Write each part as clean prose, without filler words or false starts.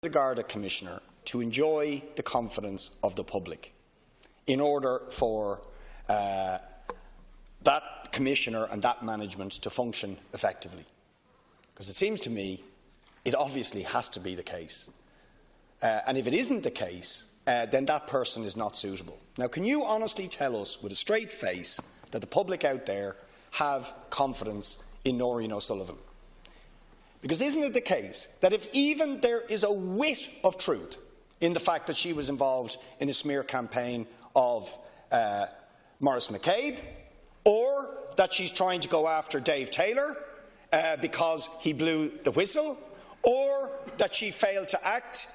the Garda Commissioner to enjoy the confidence of the public in order for that Commissioner and that management to function effectively? Because it seems to me it obviously has to be the case. And if it isn't the case, then that person is not suitable. Now, can you honestly tell us with a straight face that the public out there have confidence in Noreen O'Sullivan? Because isn't it the case that if even there is a whit of truth in the fact that she was involved in a smear campaign of Maurice McCabe, or that she's trying to go after Dave Taylor because he blew the whistle, or that she failed to act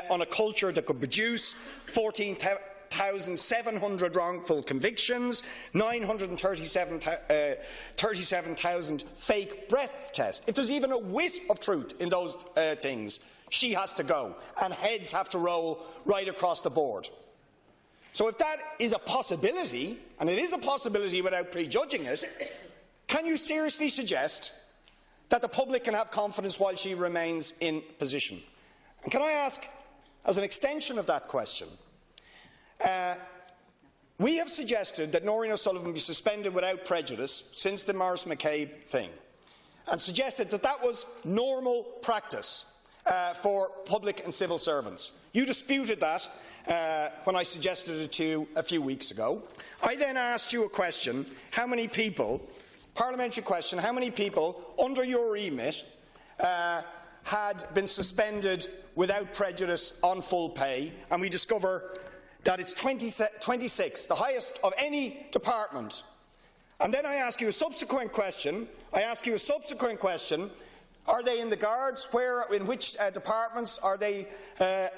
on a culture that could produce 14,700 wrongful convictions, 937,000 fake breath tests. If there's even a whit of truth in those things, she has to go, and heads have to roll right across the board. So if that is a possibility, and it is a possibility without prejudging it, can you seriously suggest that the public can have confidence while she remains in position? And can I ask, as an extension of that question, we have suggested that Noreen O'Sullivan be suspended without prejudice since the Maurice McCabe thing, and suggested that that was normal practice for public and civil servants. You disputed that when I suggested it to you a few weeks ago. I then asked you a question, how many people, parliamentary question, how many people under your remit had been suspended without prejudice on full pay, and we discover that it's 26, the highest of any department. And then I ask you a subsequent question. Are they in the Guards? In which departments are they?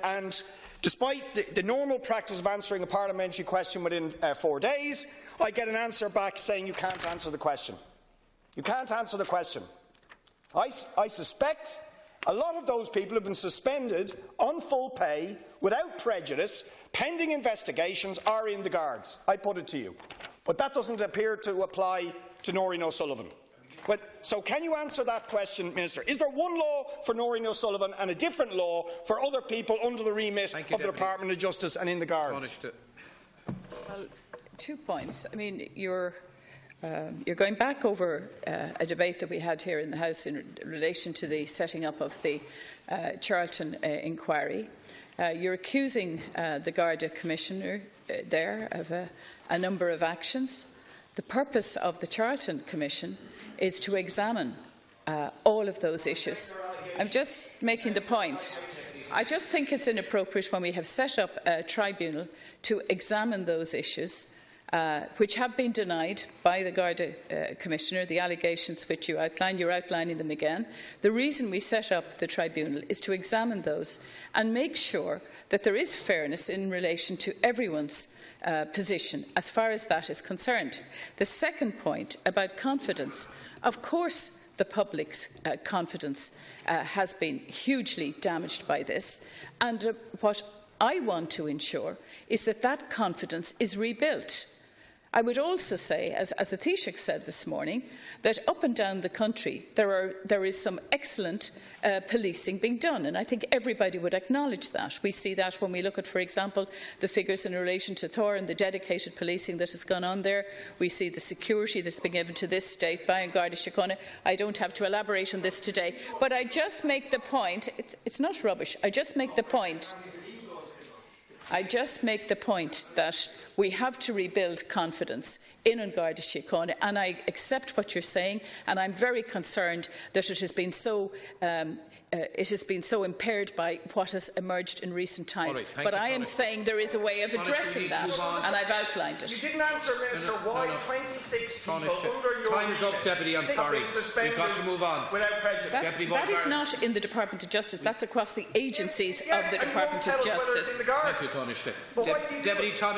And despite the normal practice of answering a parliamentary question within 4 days, I get an answer back saying you can't answer the question. You can't answer the question. I suspect a lot of those people have been suspended on full pay, without prejudice, pending investigations, are in the Guards. I put it to you. But that doesn't appear to apply to Noreen O'Sullivan. So can you answer that question, Minister? Is there one law for Noreen O'Sullivan and a different law for other people under the remit of the Department of Justice and in the Guards? Well, 2 points. I mean, you're going back over a debate that we had here in the House in relation to the setting up of the Charlton inquiry. You're accusing the Garda Commissioner there of a number of actions. The purpose of the Charlton Commission is to examine all of those issues. I'm just making the point. I just think it's inappropriate when we have set up a tribunal to examine those issues, which have been denied by the Garda Commissioner, the allegations which you outlined. You're outlining them again. The reason we set up the tribunal is to examine those and make sure that there is fairness in relation to everyone's position as far as that is concerned. The second point about confidence, of course the public's confidence has been hugely damaged by this, and what I want to ensure is that that confidence is rebuilt. I would also say, as the Taoiseach said this morning, that up and down the country there is some excellent policing being done, and I think everybody would acknowledge that. We see that when we look at, for example, the figures in relation to Thor and the dedicated policing that has gone on there. We see the security that's been given to this state by Garda Síochána. I don't have to elaborate on this today, but I just make the point, it's not rubbish, I just make the point that we have to rebuild confidence in Garda Síochána, and I accept what you're saying, and I'm very concerned that it has been so impaired by what has emerged in recent times. But I am saying there is a way of addressing that, and I've outlined it. You didn't answer, Minister, why 26 people under your time is up, Deputy. I'm sorry. We've got to move on. Without prejudice. That is not in the Department of Justice. That's across the agencies of the Department of Justice. Thank you, Taoiseach. Deputy Tommy